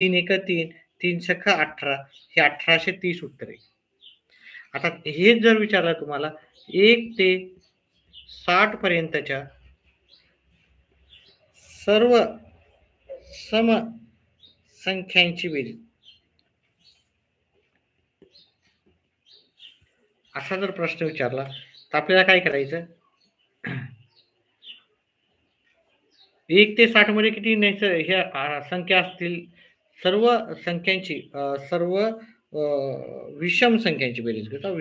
3 एका 3, 3 छक्का 18 हे 1830 उत्तर आहे. आता हेच जर विचारलं तुम्हाला 1 ते 60 पर्यंतच्या सर्व सम संख्यांची बेरीज असा जर प्रश्न विचारला तर आपल्याला काय करायचं? 1 ते 60 मध्ये किती ह्या संख्या असतील? सर्व संख्यांची सर्व विषम संख्यांची बेरीज घेतो.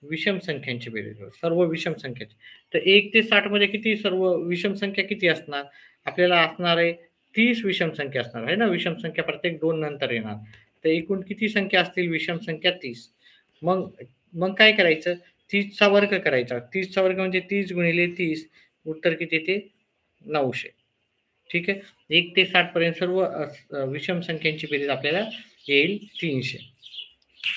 विषम संख्यांची बेरीज सर्व विषम संख्यांची. तर 1 ते 60 मध्ये किती सर्व विषम संख्या किती असणार? आपल्याला असणार आहे 30 विषम संख्या असणार आहे ना. विषम संख्या प्रत्येक 2 नंतर येणार. तर एकूण किती संख्या असतील विषम संख्या 30. मग मग काय करायचं? 30 चा वर्ग करायचा. 30 चा वर्ग म्हणजे 30 गुणिले 30 उत्तर किती येते? 900. ठीक आहे. 1 ते 60 पर्यंत सर्व विषम संख्यांची बेरीज आपल्याला येईल 300.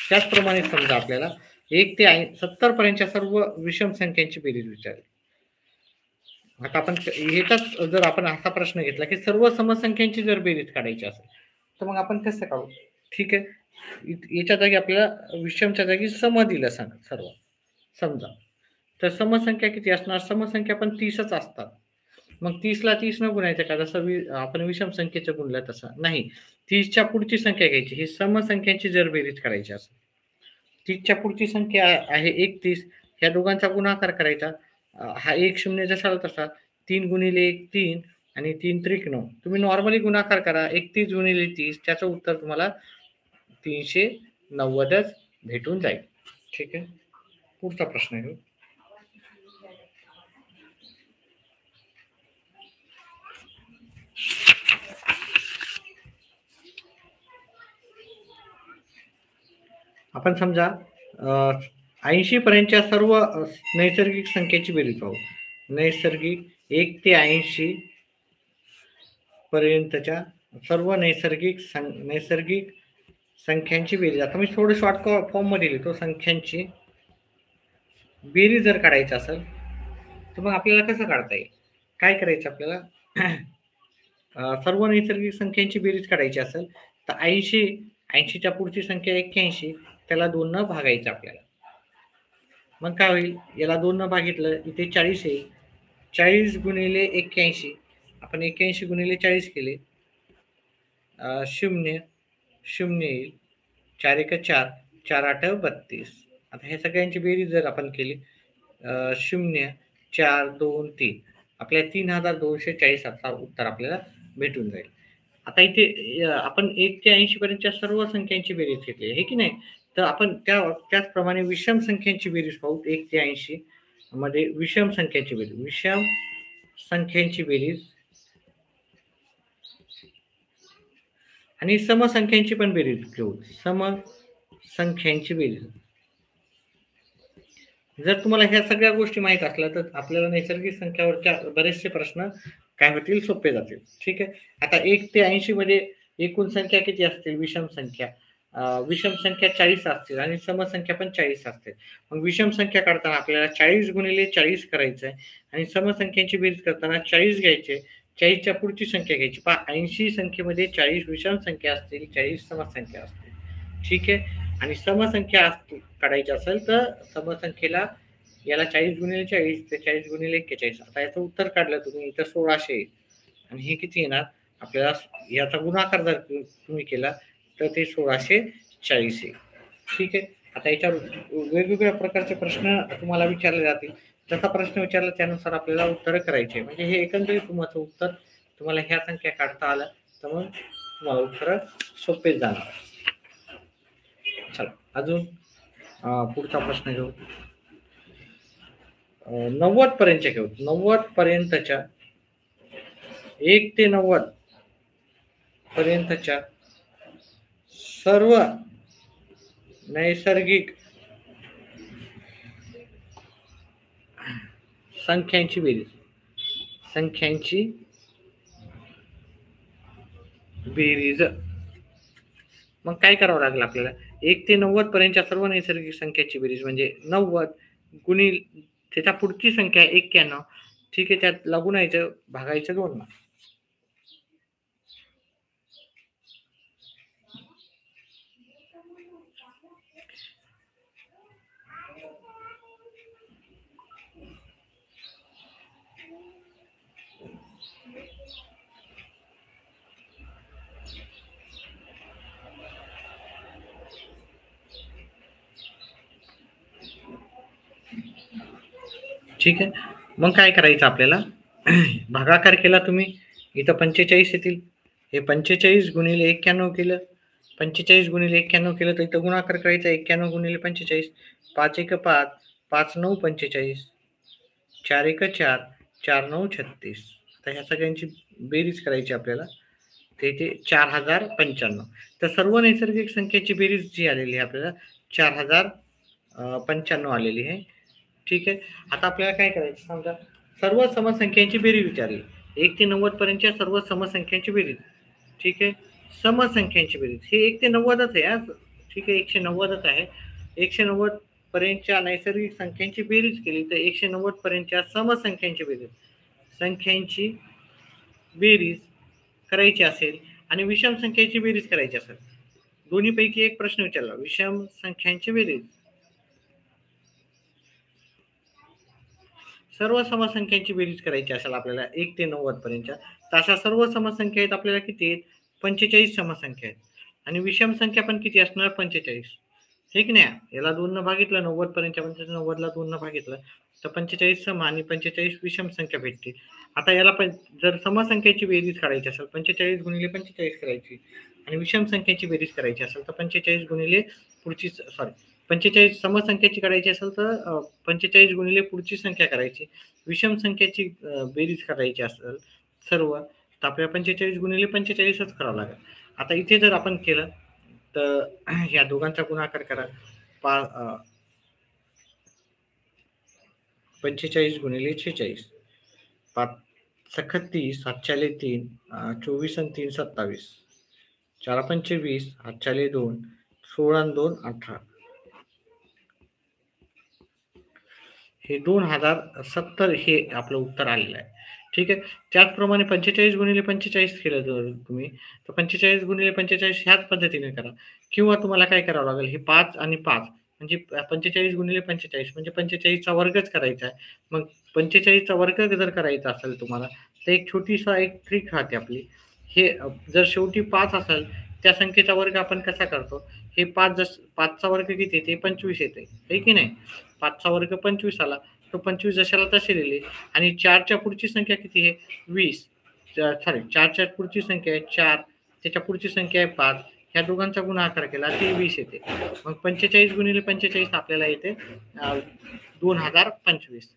त्याचप्रमाणे समजा आपल्याला 1 ते 70 पर्यंतच्या सर्व विषम संख्यांची बेरीज विचारली. आता आपण ह्याचाच जर आपण असा प्रश्न घेतला की सर्व समसंख्यांची जर बेरीज काढायची असेल तर मग आपण कसं काढू? ठीक आहे. याच्या जागी आपल्याला विषमच्या जागी सम दिलं सर्व समजा. तर समसंख्या किती असणार? समसंख्या पण 30च असतात. मग 30 ला 30 न गुणायचं का? जसं आपण विषम संख्येचं गुणलं तसं नाही. 30च्या पुढची संख्या घ्यायची. ही समसंख्यांची जर बेरीज करायची असेल 30च्या पुढची संख्या आहे 31. ह्या दोघांचा गुणाकार करायचा. हा 1 शून्य जसा तसा 3 गुणिले 1 3 आणि 3 त्रिक 9. तुम्ही नॉर्मली गुणाकार करा. 31 गुणिले 30 त्याचं उत्तर तुम्हाला 390च भेटून जाईल. ठीक आहे. पुढचा प्रश्न घेऊ. आपण समजा 80 पर्यंतच्या सर्व नैसर्गिक संख्येची बेरीज पाहू. नैसर्गिक 1 ते 80 पर्यंतच्या सर्व नैसर्गिक संख्यांची बेरीज. आता मी थोडं शॉर्ट फॉर्म मध्ये लिहितो. संख्यांची बेरीज जर काढायची असेल तर मग आपल्याला कसं काढता येईल? काय करायचं आपल्याला? सर्व नैसर्गिक संख्यांची बेरीज काढायची असेल तर 80च्या पुढची संख्या 81 त्याला 2 न भागायचं आपल्याला. मग काय होईल? याला 2 न भागितलं इथे 40 येईल. 40 गुणिले 81 आपण 81 गुणिले 40 केले. 0 0 येईल. 4 1 4 4 8 32. आता हे सगळ्यांची बेरीज जर आपण केली 0 4 2 3 आपल्या 3240 असा उत्तर आपल्याला भेटून जाईल. आता इथे आपण 1 ते 80 पर्यंतच्या सर्व संख्यांची बेरीज घेतली आहे की नाही? तर आपण त्याचप्रमाणे विषम संख्यांची बेरीज पाहू. 1 ते 80 मध्ये विषम संख्यांची बेरीज आणि समसंख्यांची पण बेरीज घेऊ. समसंख्यांची बेरीज. जर तुम्हाला ह्या सगळ्या गोष्टी माहीत असल्या तर आपल्याला नैसर्गिक संख्यावरच्या बरेचसे प्रश्न काय होतील? सोपे जातील. ठीक आहे. आता 1 ते 80 मध्ये एकूण संख्या किती असतील? विषम संख्या 40 असतील आणि समसंख्या पण 40 असतील. मग विषम संख्या काढताना आपल्याला 40 गुणिले 40 करायचं आहे आणि समसंख्यांची बेरीज करताना 40 घ्यायचे. 40च्या पुढची संख्या घ्यायची. 80 संख्येमध्ये 40 विषम संख्या असतील, 40 समसंख्या असतील. ठीक आहे. आणि समसंख्या काढायची असेल तर समसंख्येला याला 40 गुणिले 40 ते 40 गुणिले 41. आता याचं उत्तर काढलं तुम्ही इथं 1600 आणि हे किती येणार? आपल्याला याचा गुणाकार जर तुम्ही केला तर ते 1640 येईल. ठीक आहे. आता याच्यावर वेगवेगळ्या प्रकारचे प्रश्न तुम्हाला विचारले जातील. जसा प्रश्न विचारला त्यानुसार आपल्याला उत्तर करायचे. म्हणजे हे एकंदरीत तुमचं उत्तर तुम्हाला ह्या संख्या काढता आल्या तर मग तुम्हाला उत्तर सोपे जाणार. चला अजून पुढचा प्रश्न घेऊ. 90 पर्यंतच्या घेऊ. 90 पर्यंतच्या 1 ते 90 पर्यंतच्या सर्व नैसर्गिक संख्यांची बेरीज. मग काय करावं लागेल आपल्याला? 1 ते 90 पर्यंतच्या सर्व नैसर्गिक संख्यांची बेरीज म्हणजे 90 गुणिले त्याच्या पुढची संख्या 91. ठीक आहे. त्यात लागून यायचं भागायचं 2 ना. ठीक आहे. मग काय करायचं आपल्याला? भागाकार केला तुम्ही, इथं 45 येतील. हे 45 गुणिले 91 केलं. 45 गुणिले 91 केलं तर इथं गुणाकार करायचा. 91 गुणिले 45. 5 एक 5, 5 9 45, 4 एक 4, 4 9 36. आता ह्या सगळ्यांची बेरीज करायची आपल्याला. ते इथे 4095. तर सर्व नैसर्गिक संख्येची बेरीज जी आलेली आहे आपल्याला 4095 आलेली आहे. ठीक आहे. आता आपल्याला काय करायचं? समजा सर्व समसंख्यांची बेरीज विचारली. 1 ते 90 पर्यंतच्या सर्व समसंख्यांची बेरीज. ठीक आहे. समसंख्यांची बेरीज. हे 1 ते 90च आहे हां. ठीक आहे. 190च आहे. 190 पर्यंतच्या नैसर्गिक संख्यांची बेरीज केली तर 190 पर्यंतच्या समसंख्यांची बेरीज. संख्यांची बेरीज करायची असेल आणि विषम संख्येची बेरीज करायची असेल. दोन्हीपैकी एक प्रश्न विचारला. विषम संख्यांची बेरीज. सर्व समसंख्यांची बेरीज करायची असेल आपल्याला 1 ते 90 पर्यंतच्या. तर अशा सर्व समसंख्या आहेत आपल्याला किती आहेत? 45 समसंख्या आहेत. आणि विषम संख्या पण किती असणार? 45. हे की नाही? याला 2 न भागितलं 90 पर्यंतच्या 90ला 2 न भागितलं तर 45 सम आणि 45 विषम संख्या भेटते. आता याला पण जर समसंख्येची बेरीज काढायची असेल 45 गुणिले 45 करायची आणि विषम संख्येची बेरीज करायची असेल तर 45 गुणिले पुढची 45 समसंख्येची करायची असेल तर 45 गुणिले पुढची संख्या करायची. विषम संख्येची बेरीज करायची असेल सर्व तर आपल्याला 45 गुणिले 45च करावं लागेल. आता इथे जर आपण केलं तर या दोघांचा गुणाकार करा. 45 गुणिले 46, 5 सखत 30, 7 3, 24 आणि 3 27, 4 पंचे 20, 8 2, 16 आणि 2 18. हे 2070 हे आपलं उत्तर आलेलं आहे. ठीक आहे. त्याचप्रमाणे 45 गुणिले 45 केलं जर तुम्ही तर 45 गुणिले 45 ह्याच पद्धतीने करा. किंवा तुम्हाला काय करावं लागेल? हे 5 आणि 5 म्हणजे 45 गुणिले 45 म्हणजे 45चा वर्गच करायचा आहे. मग 45चा वर्ग जर करायचा असेल तुम्हाला तर एक छोटीसा एक ट्रिक राहते आपली. हे जर शेवटी 5 असेल त्या संख्येचा वर्ग आपण कसा करतो? हे 5चा वर्ग किती येते? 25 येते. आहे की नाही? 5चा वर्ग 25 आला. तो 25 जशाला तसे लिहिले आणि 4च्या पुढची संख्या किती आहे? 20. सॉरी 4च्या पुढची संख्या आहे 4, त्याच्या पुढची संख्या आहे 5. ह्या दोघांचा गुणाकार केला ते 20 येते. मग 45 गुणिले 45 आपल्याला येते 2025.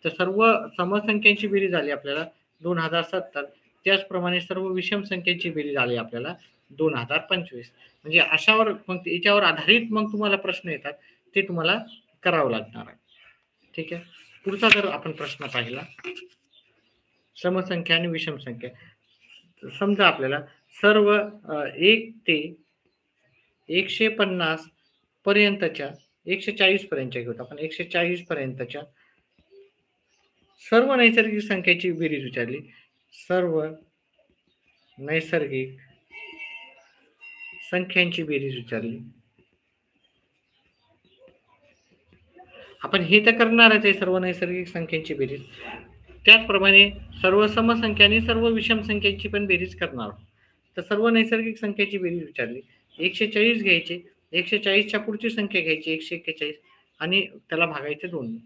तर सर्व समसंख्यांची बेरीज आली आपल्याला 2070. त्याचप्रमाणे सर्व विषम संख्येची बेरीज आली आपल्याला 2025. म्हणजे अशावर मग याच्यावर आधारित मग तुम्हाला प्रश्न येतात ते तुम्हाला करावं लागणार आहे. ठीक आहे. पुढचा जर आपण प्रश्न पाहिला समसंख्या आणि विषम संख्या. समजा आपल्याला सर्व 1 ते 150 पर्यंतच्या 140 पर्यंतच्या घेऊ आपण 140 पर्यंतच्या सर्व नैसर्गिक संख्येची बेरीज विचारली. सर्व नैसर्गिक संख्यांची बेरीज विचारली. आपण हे तर करणारच आहे सर्व नैसर्गिक संख्यांची बेरीज. त्याचप्रमाणे सर्व समसंख्या आणि सर्व विषम संख्येची पण बेरीज करणार. तर सर्व नैसर्गिक संख्येची बेरीज विचारली. 140 घ्यायचे. 140च्या पुढची संख्या घ्यायची 141 आणि त्याला भागायचे 2.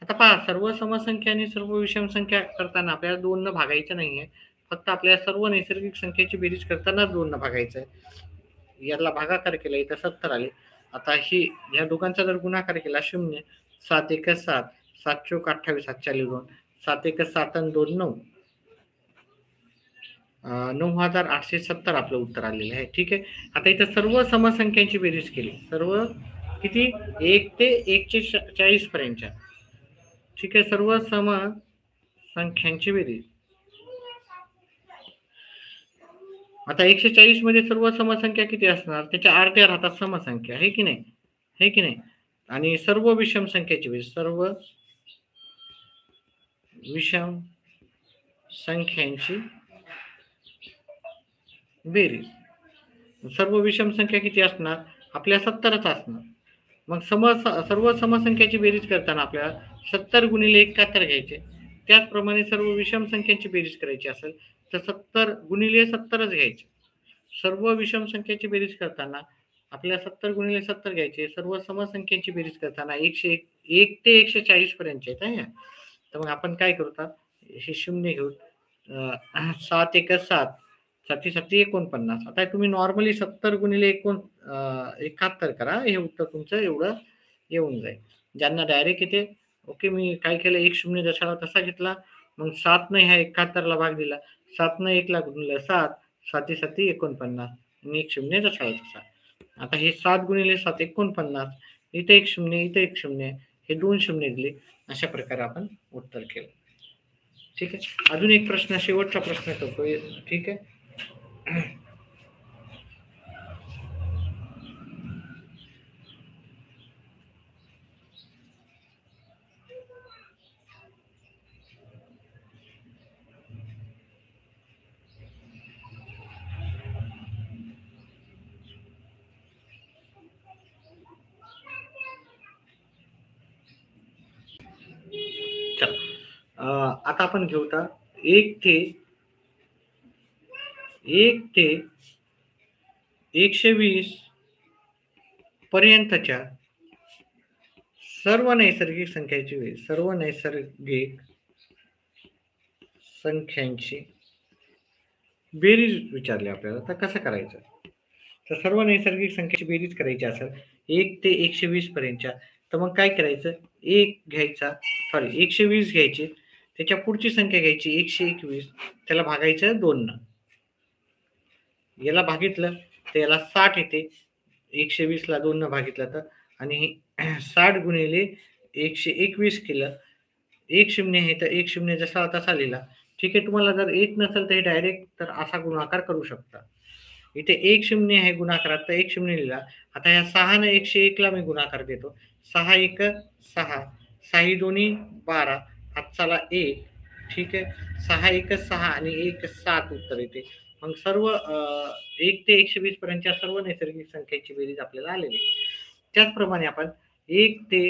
आता पहा सर्व समसंख्या आणि सर्व विषम संख्या करताना आपल्याला 2 न भागायचं नाहीये. फक्त आपल्याला सर्व नैसर्गिक संख्येची बेरीज करताना 2 न भागायचं आहे. याला भागाकार केला इथं 70 आले. आता ही या दोघांचा जर गुणाकार केला 0, 7 1 7, 7 चौक 28, 7 2, 7 1 7 आणि 2 9. 9870 आपलं उत्तर आलेलं आहे. ठीक आहे. आता इथं सर्व समसंख्यांची बेरीज केली. सर्व किती? 1 ते 140 पर्यंतच्या. ठीक आहे. सर्व समसंख्यांची बेरीज. आता 140 मध्ये सर्व समसंख्या किती असणार? त्याच्या अर्ध्या राहतात समसंख्या. आहे की नाही? आहे की नाही? आणि सर्व विषम संख्येची बेरीज. सर्व विषम संख्यांची बेरीज. सर्व विषम संख्या किती असणार? आपल्या 70च असणार. मग सर्व समसंख्याची बेरीज करताना आपल्याला 70 गुणिले 71 घ्यायचे. त्याचप्रमाणे सर्व विषम संख्यांची बेरीज करायची असेल तर 70 गुणिले 70च घ्यायचे. सर्व विषम संख्येची बेरीज करताना आपल्याला 70 गुणिले 70 घ्यायचे. सर्व समसंख्यांची बेरीज करताना 1 ते 140 पर्यंतचे आहेत. तर मग आपण काय करू आता, हे शून्य घेऊ. 7 एक 7, 7 7 49. आता तुम्ही नॉर्मली 70 गुणिले 71 करा. हे उत्तर तुमचं एवढं येऊन जाईल. ज्यांना डायरेक्ट येते, ओके, मी काय केलं, एक शून्य जसा तसा घेतला. मग 7 ह्या 71 भाग दिला. 7 1 ला गुणलं 7, 7 7 49 आणि एक शून्य जसा तसा. आता हे 7 गुणिले 7 49. इथे एक शून्य, इथे एक शून्य, हे 2 शून्य दिले. अशा प्रकारे आपण उत्तर केलं. ठीक आहे. अजून एक प्रश्न, शेवटचा प्रश्न करतोय. ठीक आहे. चला, आता आपण घेऊ का 1 ते 120 पर्यंतच्या सर्व नैसर्गिक संख्यांची बेरीज विचारली आपल्याला. तर कसं करायचं? तर सर्व नैसर्गिक संख्येची बेरीज करायची असेल 1 ते 120 पर्यंतच्या, तर मग काय करायचं, 120 घ्यायचे, त्याच्या पुढची संख्या घ्यायची 121, त्याला भागायचं 2 न. याला भागितलं तर याला 60 येते. 120 ला 2 न भागितलं तर, आणि 60 गुणिले 121 केलं. एक शून्य आहे तर एक शून्य जसा तसा लिहिला. ठीक आहे. तुम्हाला जर येत नसेल तर हे डायरेक्ट तर असा गुणाकार करू शकता. इथे एक शून्य आहे गुणाकारात, तर एक शून्य लिहिला. आता या 6 ने 101 ला मी गुणाकार देतो. 6 1 6, 6 दोन्ही 12, हातचाला 1. ठीक आहे. 6 1 6 आणि 1 7 उत्तर येते. मग सर्व 1 ते 120 पर्यंतच्या सर्व नैसर्गिक संख्येची बेरीज आपल्याला आलेली आहे. त्याचप्रमाणे आपण 1 ते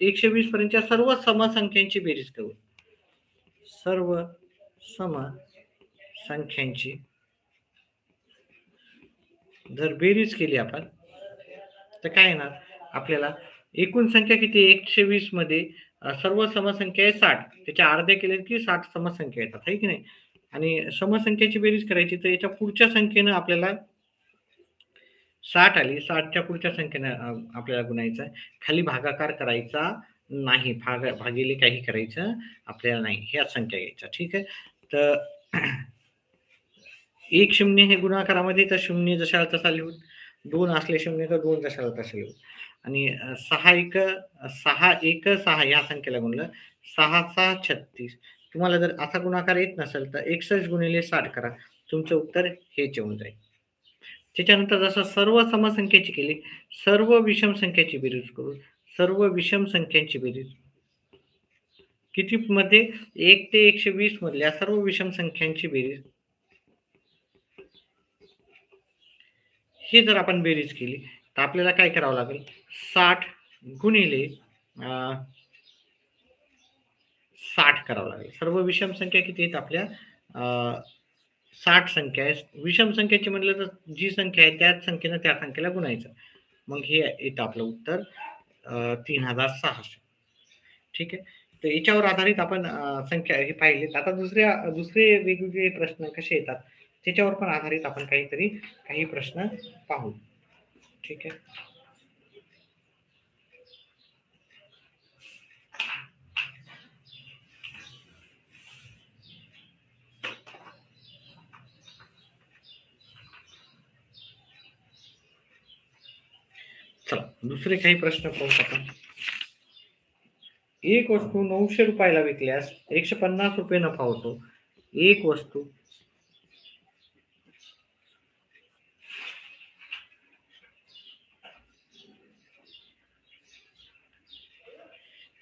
120 पर्यंतच्या सर्व समसंख्यांची बेरीज करू. सर्व समसंख्यांची जर बेरीज केली आपण, तर काय येणार आपल्याला, एकूण संख्या किती 120 मध्ये सर्व समसंख्या आहे 60, त्याच्या अर्धे केले की 60 समसंख्या येतात, आहे की नाही. आणि समसंख्याची बेरीज करायची तर याच्या पुढच्या संख्येनं आपल्याला 60 आली, 60च्या पुढच्या संख्येनं आपल्याला गुणायचं आहे. खाली भागाकार करायचा नाही, भागिले काही करायचं आपल्याला नाही, ह्या संख्या घ्यायच्या. ठीक आहे. तर 1 शून्य हे गुणाकारामध्ये, तर शून्य जशाला तसा लिहू. 2 असले शून्य तर 2 जशाला तसा लिहू. आणि 6 1 6 या संख्येला गुणलं, 6 6 36. तुम्हाला जर असा गुणाकार येत नसेल तर 61 गुणिले 60 करा. तुमचं उत्तर हेच येऊन जाईल. त्याच्यानंतर जसं सर्व समसंख्येची केली, सर्व विषम संख्येची बेरीज करू. सर्व विषम संख्यांची बेरीज किती मध्ये, 1 ते 120 मधल्या सर्व विषम संख्यांची बेरीज. हे जर आपण बेरीज केली तर आपल्याला काय करावं लागेल, 60 गुणिले 60 करावं लागेल. सर्व विषम संख्या किती आहेत आपल्या, 60 संख्या आहे. विषम संख्येची म्हटलं तर जी संख्या आहे त्याच संख्येनं त्या संख्येला गुणायचं. मग हे येतं आपलं उत्तर 3600. ठीक आहे. तर याच्यावर आधारित आपण संख्या हे पाहिलेत. आता दुसरे वेगवेगळे प्रश्न कसे येतात त्याच्यावर पण आधारित आपण काही प्रश्न पाहू. ठीक आहे. चला, दुसरे काही प्रश्न पाहू आपण. एक वस्तू 900 रुपयाला विकल्यास 150 रुपये नफा होतो. एक वस्तू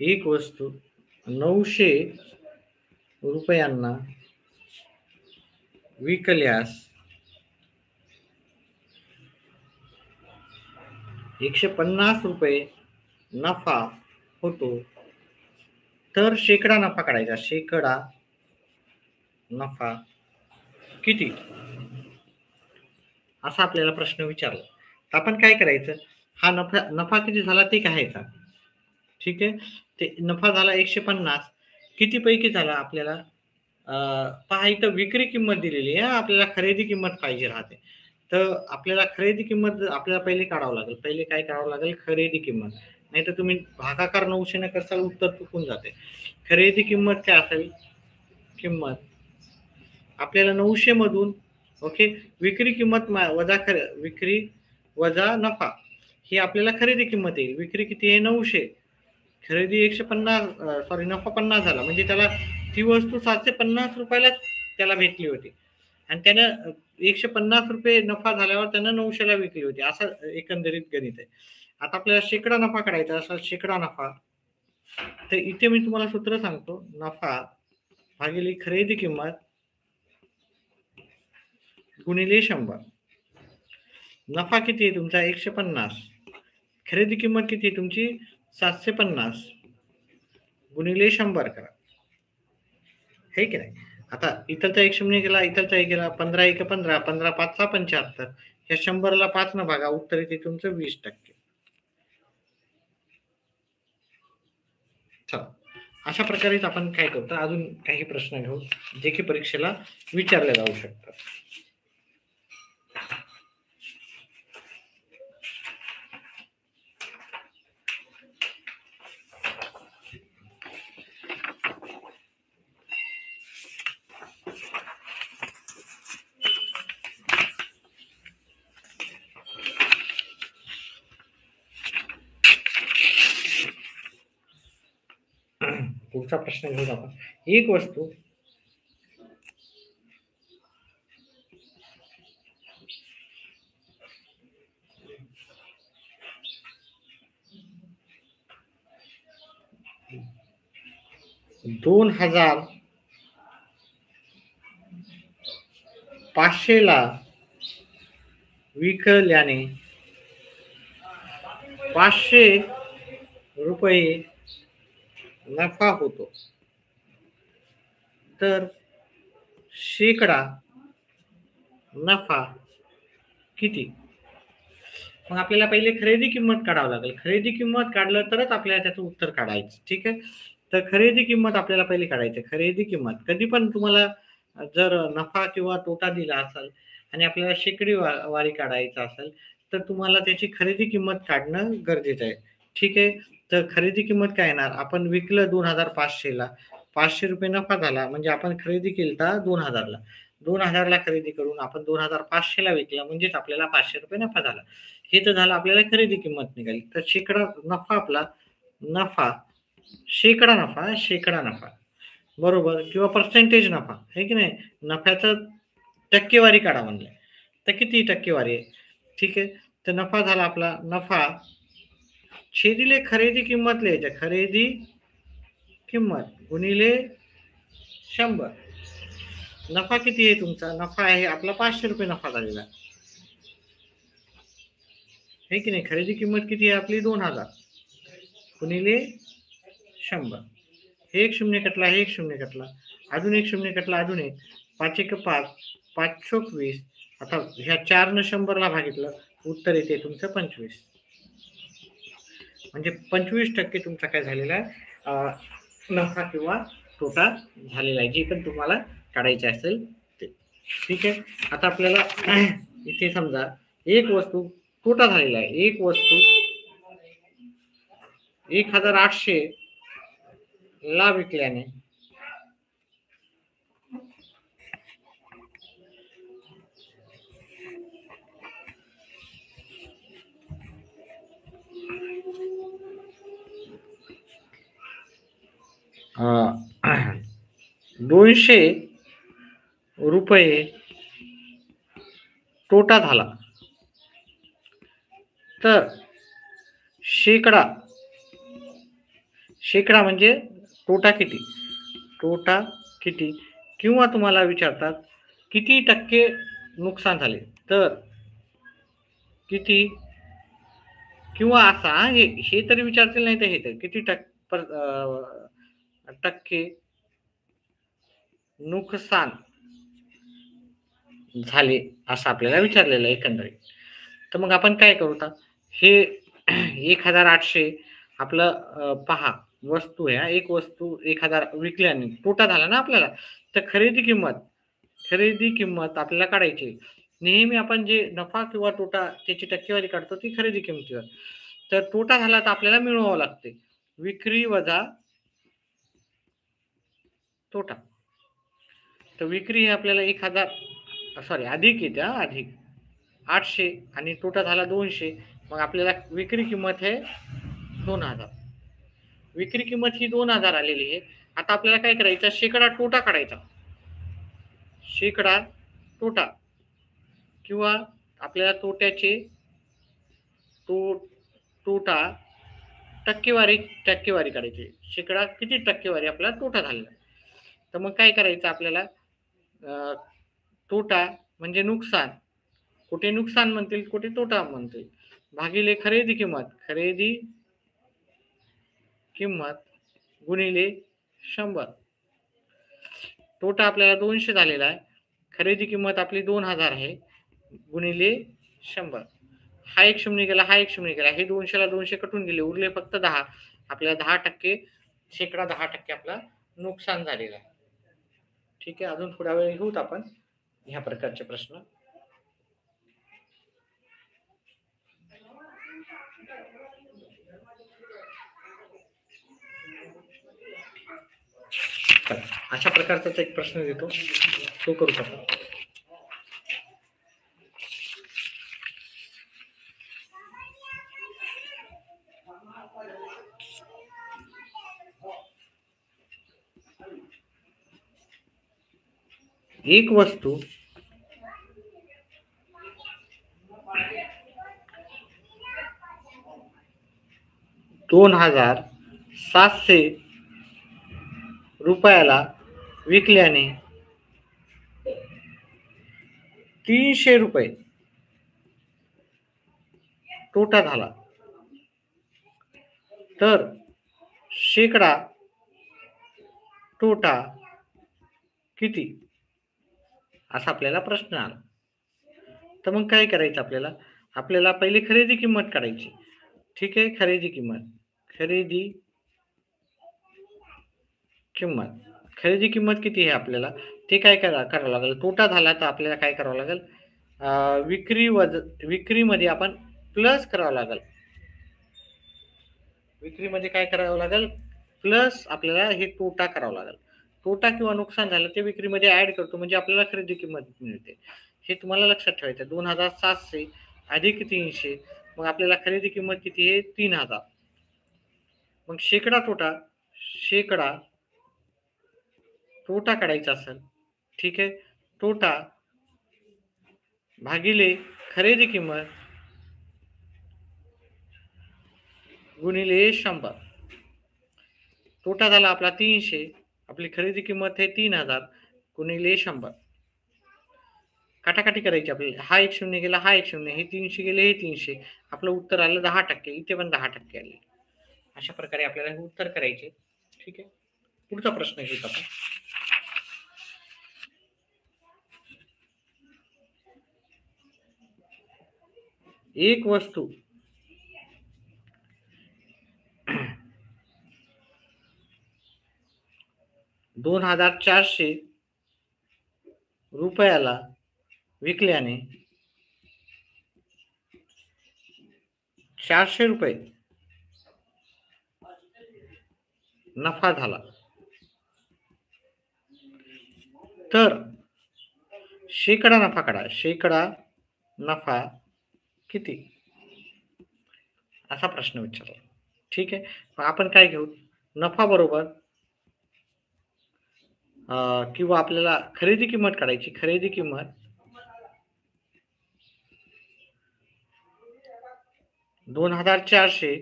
एक वस्तू 900 रुपयांना विकल्यास 150 रुपये नफा होतो, तर शेकडा नफा काढायचा. शेकडा नफा किती, असा आपल्याला प्रश्न विचारला. तर आपण काय करायचं, हा नफा किती झाला ते काढायचा. ठीक आहे. ते नफा झाला 150. किती पैकी झाला आपल्याला? पहा इथं विक्री किंमत दिलेली आहे, आपल्याला खरेदी किंमत पाहिजे राहते. तर आपल्याला खरेदी किंमत आपल्याला पहिले काढावं लागेल. पहिले काय काढावं लागेल? खरेदी किंमत. नाहीतर तुम्ही भागाकार 900 ने करसाल, उत्तर चुकून जाते. खरेदी किंमत काय असेल? किंमत आपल्याला 900 मधून ओके विक्री किंमत वजा विक्री वजा नफा ही आपल्याला खरेदी किंमत येईल. विक्री किती आहे? 900. खरेदी 150 सॉरी नफा 50 झाला, म्हणजे त्याला ती वस्तू 750 रुपयाला त्याला भेटली होती आणि त्यानं 150 रुपये नफा झाल्यावर त्यानं 900ला विकली होती. असं एकंदरीत गणित आहे. आता आपल्याला शेकडा नफा काढायचा असा शेकडा नफा, तर इथे मी तुम्हाला सूत्र सांगतो. नफा भागिले खरेदी किंमत गुणिले 100. नफा किती आहे तुमचा? 150. खरेदी किंमत किती आहे तुमची? 750 गुणिले 100 करा, हे की नाही? आता इथलचा 1 शून्य गेला, इथलचा 1 गेला. 15 1 15, 15 5 6 75. या 100ला 5 न भागा, उत्तर येते तुमचं 20%. चला, अशा प्रकारेच आपण काय करतो, अजून काही प्रश्न घेऊ जे की परीक्षेला विचारले जाऊ शकतात. पुढचा प्रश्न घेऊ आपण. एक वस्तू $2,500 विकल्याने 500 रुपये नफा होतो, तर शेकडा नफा किती? मग आपल्याला पहिले खरेदी किंमत काढावं लागेल. खरेदी किंमत काढलं तरच आपल्याला त्याचं उत्तर काढायचं. ठीक आहे. तर खरेदी किंमत आपल्याला पहिले काढायची. खरेदी किंमत कधी पण तुम्हाला जर नफा किंवा तोटा दिला असेल आणि आपल्याला शेकडी वारी काढायचं असेल, तर तुम्हाला त्याची खरेदी किंमत काढणं गरजेचं आहे. ठीक आहे. तर खरेदी किंमत काय येणार? आपण विकलं 2,500ला, 500 रुपये नफा झाला, म्हणजे आपण खरेदी केलता 2,000ला. 2,000ला खरेदी करून आपण 2,500ला विकलं, म्हणजेच आपल्याला 500 रुपये नफा झाला. हे तर झालं आपल्याला खरेदी किंमत निघाली. तर शेकडा नफा आपला नफा शेकडा नफा बरोबर, किंवा पर्सेंटेज नफा आहे की नाही? नफ्याचं टक्केवारी काढा म्हणले, तर किती टक्केवारी आहे? ठीक आहे. तर नफा झाला आपला, नफा छेदिले खरेदी किंमत लिहायचं. खरेदी किंमत गुणिले 100. नफा किती आहे तुमचा? नफा आहे आपला 500 रुपये नफा झालेला आहे की नाही? खरेदी किंमत किती आहे आपली? 2,000 गुणिले 100. हे 1 शून्य कटला, हे 1 शून्य कटला, अजून 1 शून्य कटला, अजून 1. 5 1 5, 5 चोक 20. आता ह्या 4 न 100ला भागितलं, उत्तर येते तुमचं 25. म्हणजे 25% तुमचा काय झालेला आहे? नफा किंवा तोटा झालेला आहे, जे पण तुम्हाला काढायचे असेल ते. ठीक आहे. आता आपल्याला इथे समजा एक वस्तू तोटा झालेला आहे. एक वस्तू 1,800 ला विकल्याने $200 तोटा झाला, तर शेकडा म्हणजे तोटा किती? तोटा किती, किंवा तुम्हाला विचारतात किती टक्के नुकसान झाले, तर किती, किंवा असा हे तरी विचारतील, नाही तर हे तर किती टक्के नुकसान झाले असं आपल्याला विचारलेलं आहे एकंदरीत. तर मग आपण काय करू? हे 1,800 आपलं पहा वस्तू आहे, एक वस्तू 1000 विकल्याने तोटा झाला ना आपल्याला, तर खरेदी किंमत आपल्याला काढायची. नेहमी आपण जे नफा किंवा तोटा त्याची टक्केवारी काढतो ती खरेदी किंमतीवर. तर तोटा झाला तर आपल्याला मिळवावं लागते. विक्री वजा तोटा. तर विक्री ही आपल्याला 1000 सॉरी अधिक येते अधिक 800 आणि तोटा झाला 200. मग आपल्याला विक्री किंमत आहे 2000. विक्री किंमत ही 2000 आलेली आहे. आता आपल्याला काय करायचं, शेकडा तोटा काढायचा. शेकडा तोटा किंवा आपल्याला तो तोटा टक्केवारी काढायची. शेकडा किती टक्केवारी आपला तोटा झालेला. तर मग काय करायचं आपल्याला, तोटा म्हणजे नुकसान, कुठे नुकसान म्हणतील कुठे तोटा म्हणतील, भागिले खरेदी किंमत गुणिले 100. तोटा आपल्याला 200 झालेला आहे, खरेदी किंमत आपली 2000 आहे, गुणिले 100. हा एक शून्य गेला, हा एक शून्य गेला, हे 200 ला 200 कटून गेले, उरले फक्त 10. आपल्याला 10% शेकडा 10% आपला नुकसान झालेलं आहे. ठीक आहे, अजून थोडा वेळ घेऊत आपण ह्या प्रकारचे प्रश्न. अशा प्रकारचा एक प्रश्न देतो, तो करू शकतो. एक वस्तू 2700 रुपयाला विकल्याने 300 रुपये तोटा झाला, तर शेकडा तोटा किती, असा आपल्याला प्रश्न आला. तर मग काय करायचं आपल्याला पहिले खरेदी किंमत काढायची. ठीक आहे, खरेदी किंमत किती आहे आपल्याला ते काय करावं लागेल. तोटा झाला तर आपल्याला काय करावं लागेल, विक्रीमध्ये आपण प्लस करावं लागेल. विक्रीमध्ये काय करावं लागेल, प्लस आपल्याला हे तोटा करावं लागेल. तोटा किंवा नुकसान झालं ते विक्रीमध्ये ऍड करतो, म्हणजे आपल्याला खरेदी किंमत मिळते. हे तुम्हाला लक्षात ठेवायचं. 2700 अधिक 300, मग आपल्याला खरेदी किंमत किती आहे, 3000. मग शेकडा तोटा काढायचा असेल. ठीक आहे, तोटा भागिले खरेदी किंमत गुणिले 100. तोटा झाला आपला 300, आपली खरेदी किंमत आहे 3000, गुणिले 100. काटाकाटी करायची आपल्याला. हा एक शून्य गेला, हा एक शून्य, हे 300 गेले, हे 300. आपलं उत्तर आलं 10%. इथे पण 10% आले. अशा प्रकारे आपल्याला उत्तर करायचे. ठीक आहे, पुढचा प्रश्न घेऊत आपण. एक वस्तू 2400 रुपयाला विकल्याने 400 रुपये नफा झाला, तर शेकडा नफा काढा. शेकडा नफा किती, असा प्रश्न विचारला. ठीक आहे, मग आपण काय घेऊ, नफा बरोबर किंवा आपल्याला खरेदी किंमत काढायची. खरेदी किंमत 2400,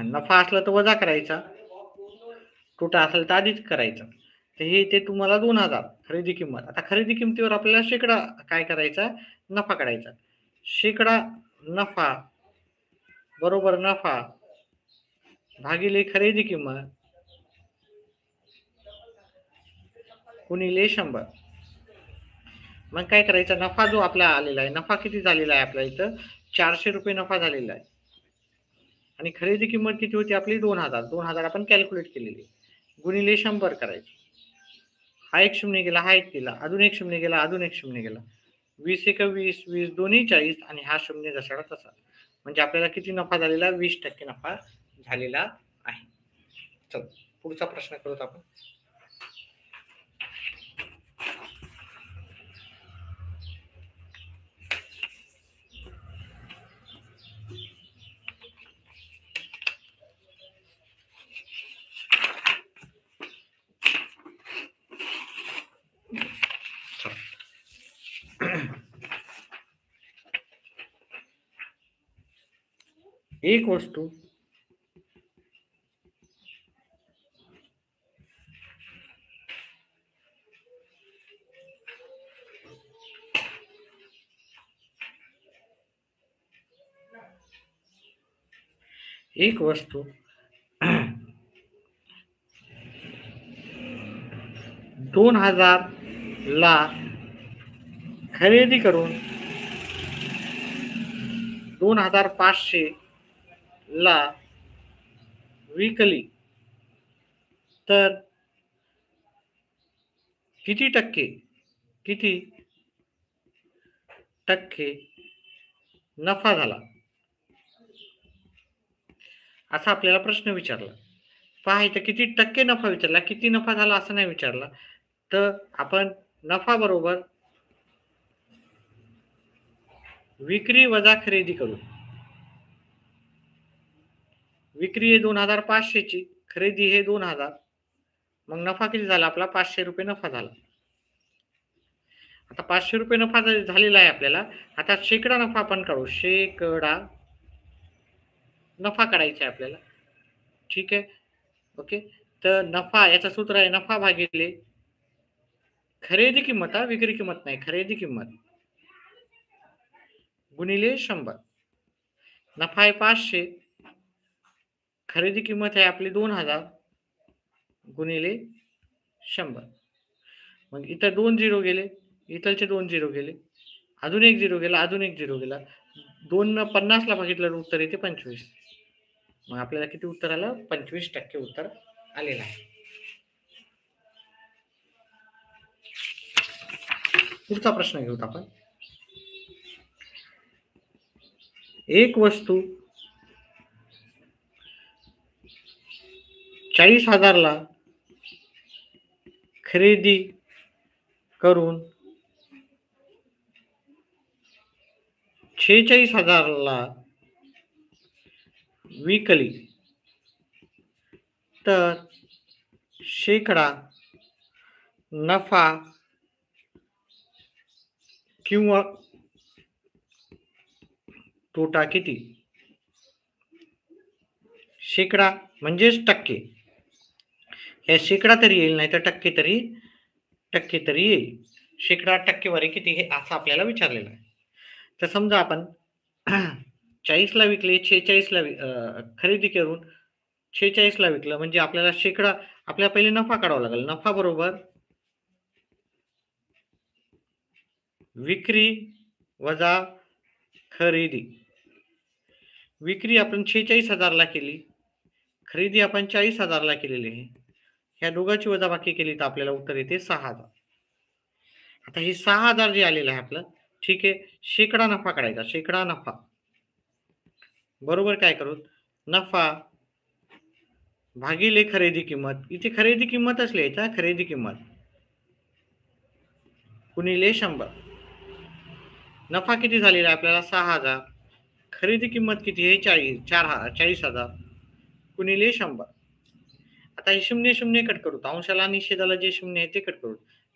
नफा असला तर वजा करायचा, तोटा असेल तर अधिक करायचा. तर हे ते तुम्हाला 2000 खरेदी किंमत. आता खरेदी किंमतीवर आपल्याला शेकडा काय करायचा, नफा काढायचा. शेकडा नफा बरोबर नफा भागिले खरेदी किंमत गुणिले 100. मग काय करायचा, नफा जो आपला आलेला आहे, नफा किती झालेला आहे आपल्या इथं, 400 रुपये नफा झालेला आहे. आणि खरेदी किंमत किती होती आपली 2000. 2000 आपण कॅल्क्युलेट केलेली. गुणिले 100 करायची. हा एक शून्य गेला, हा एक गेला, अजून एक शून्य गेला, अजून एक शून्य गेला. 20 एका 20, 20 दोन्ही 40 आणि हा शून्य जसाला तसा. म्हणजे आपल्याला किती नफा झालेला? 20% नफा झालेला आहे. चल पुढचा प्रश्न करूत आपण. एक वस्तू एक वस्तू 2000 ला खरेदी करून 2500 ला विकली तर किती टक्के नफा झाला? असा आपल्याला प्रश्न विचारला. पहा इथं किती टक्के नफा विचारला, किती नफा झाला असं नाही विचारला. तर आपण नफा बरोबर विक्री वजा खरेदी करू. विक्री आहे 2500 ची, खरेदी हे 2000. मग नफा किती झाला आपला? 500 रुपये नफा झाला. आता 500 रुपये नफा झालेला आहे आपल्याला. आता शेकडा नफा आपण काढू. शेकडा नफा काढायचा आहे आपल्याला. ठीक आहे. ओके. तर नफा याचं सूत्र आहे नफा भागिले खरेदी किंमत, विक्री किंमत नाही, खरेदी किंमत गुणिले 100. नफा आहे 500, खरेदी किंमत आहे आपली 2000 गुणिले 100. मग इथं 2 झिरो गेले, इथलचे 2 झिरो गेले, अजून एक झिरो गेला, अजून एक झिरो गेला. 2 न 50 ला भागितलं उत्तर येते 25. मग आपल्याला किती उत्तर आलं? 25% उत्तर आलेलं आहे. पुढचा प्रश्न घेऊत आपण. एक वस्तू 40,000 ला खरेदी करून 46,000 ला विकली तर शेकडा नफा किंवा तोटा किती? शेकडा म्हणजेच टक्के. हे शेकडा तरी येईल नाही तर टक्के तरी येईल. शेकडा टक्केवारी किती हे असं आपल्याला विचारलेलं आहे. तर समजा आपण 40 ला विकले, 46 ला खरेदी करून 46 ला विकलं म्हणजे आपल्याला शेकडा आपल्याला पहिले नफा काढावा लागेल. नफा बरोबर विक्री वजा खरेदी. विक्री आपण 46,000 ला केली, खरेदी आपण 40,000 ला केलेली आहे. ह्या दोघांची वजाबाकी केली तर आपल्याला उत्तर येते 6,000. आता हे 6,000 जे आलेलं आहे आपलं, ठीक आहे. शेकडा नफा काढायचा. शेकडा नफा बरोबर काय करू? नफा भागिले खरेदी किंमत. इथे खरेदी किंमतच लिहायचा, खरेदी किंमत गुणिले 100. नफा किती झालेला आहे आपल्याला? 6,000. खरेदी किंमत किती आहे? 40,000 गुणिले 100. आता हे शून्य शून्य कट करू. अंशाला आणि छेदाला जे शून्य आहे ते कट करू.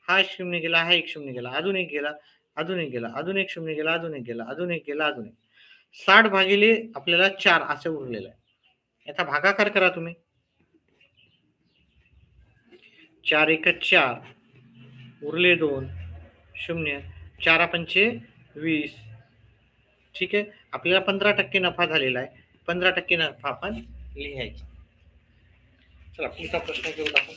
हा शून्य गेला, हा एक शून्य गेला, अजून एक गेला, अजून एक गेला, अजून एक शून्य गेला, अजून एक गेला, अजून एक गेला, अजून एक. 60 भागिले आपल्याला 4 असं उरलेलं आहे. याचा भागाकार करा तुम्ही. 4 एक 4 उरले 2 शून्य. 4 पंचे 20. ठीक आहे. आपल्याला 15% नफा झालेला आहे. 15% नफा आपण लिहायचा. चला पुढचा प्रश्न घेऊ आपण.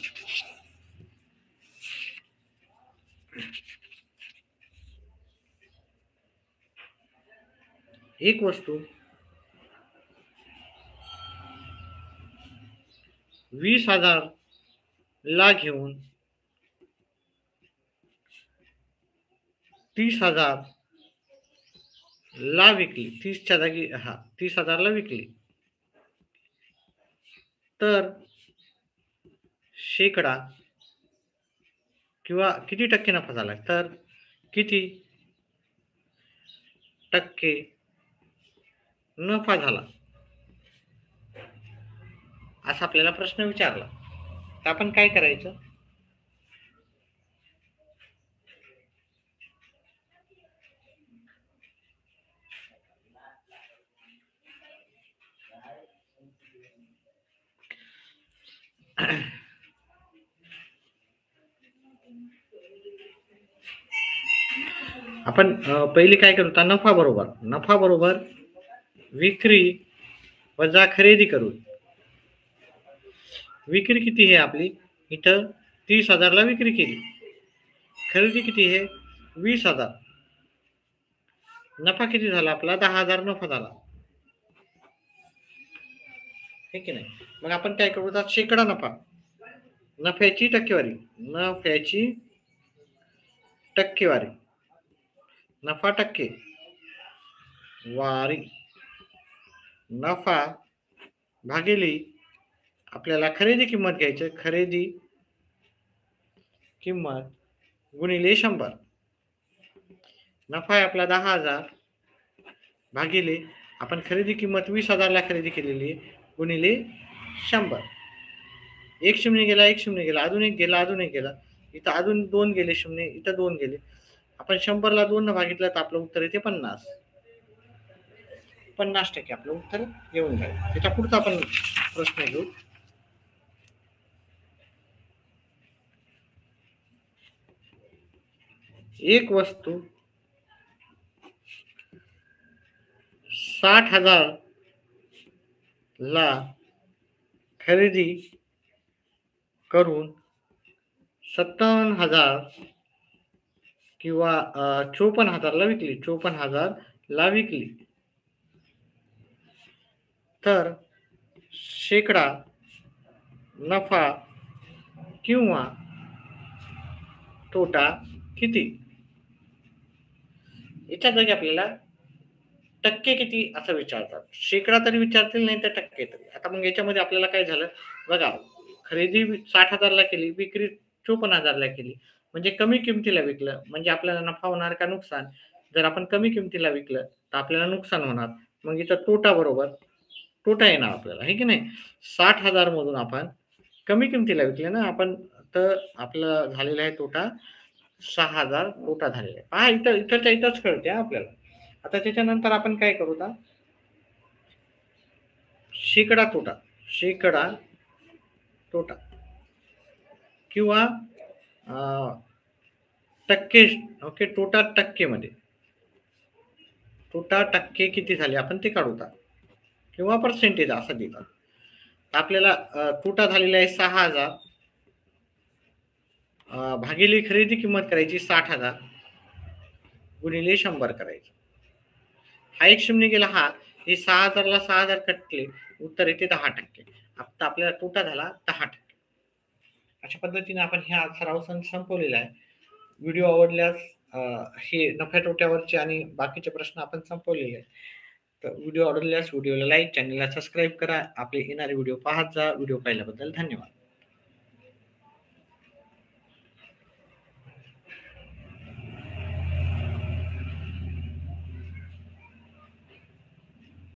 एक वस्तू 20,000 ला घेऊन 30,000 ला विकली, 30च्या जागी 30,000 ला विकली, तर शेकडा किंवा किती टक्के नफा झाला, तर किती टक्के नफा झाला असा आपल्याला प्रश्न विचारला. तर आपण काय करायचं, आपण पहिली काय करू, नफा बरोबर विक्री वजा खरेदी करू. विक्री किती आहे आपली, इथं 30,000 ला विक्री केली, खरेदी किती आहे 20,000, नफा किती झाला आपला 10,000 नफा झाला, हे की नाही. मग आपण काय करू, शेकडा नफा, नफ्याची टक्केवारी, नफा टक्के वारी, नफा भागिले आपल्याला खरेदी किंमत घ्यायचं, खरेदी किंमत गुणिले 100. नफा आहे आपला 10,000 भागिले आपण खरेदी किंमत 20,000 ला खरेदी केलेली गुणिले 100. एक शून्य गेला, अजून एक गेला, इथं अजून 2 गेले शून्य, इथं 2 गेले. आपण 100 ला 2 भागितलं तर आपलं उत्तर येते 50% आपलं उत्तर येऊन जाईल. त्याच्या पुढचा आपण प्रश्न घेऊ. एक वस्तू 60,000 ला खरेदी करून 57,000 किंवा 54,000 ला विकली, 54,000 ला विकली, तर शेकडा नफा किंवा तोटा किती. याच्या जागी आपल्याला टक्के किती असं विचारतात, शेकडा तरी विचारतील नाही तर टक्के तरी. आता मग याच्यामध्ये आपल्याला काय झालं बघा, खरेदी 60,000 ला केली, विक्री 54,000 ला केली, म्हणजे कमी किमतीला विकलं, म्हणजे आपल्याला नफा होणार का नुकसान. जर आपण कमी किमतीला विकलं तर आपल्याला नुकसान होणार, मग इथं तोटा येणार आपल्याला, हे की नाही. 60,000 मधून आपण कमी किमतीला विकले ना आपण, तर आपलं झालेला आहे तोटा 6,000 तोटा झालेला आहे. पहा इथंच कळते आपल्याला. आता त्याच्यानंतर आपण काय करू, शेकडा तोटा किंवा टक्के, ओके, तोटा टक्के किती झाले आपण ते काढू किंवा पर्सेंटेज असं देतात. आपल्याला तोटा झालेला आहे 6,000 भागिले खरेदी किंमत करायची 60,000 गुणिले 100 करायची. हा एक शून्य गेला, हे 6,000 ला 6,000 कटले, उत्तर येते 10%. आता आपल्याला तोटा झाला 10%. अशा पद्धतीने आपण ह्या सराव संपवलेला आहे. व्हिडिओ आवडल्यास हे नफ्या तोट्यावरचे आणि बाकीचे प्रश्न आपण संपवलेले आहेत. तर व्हिडिओ आवडल्यास व्हिडिओला लाईक, चॅनलला सबस्क्राईब करा. आपले येणारे व्हिडिओ पाहत जा. व्हिडिओ पाहिल्याबद्दल धन्यवाद.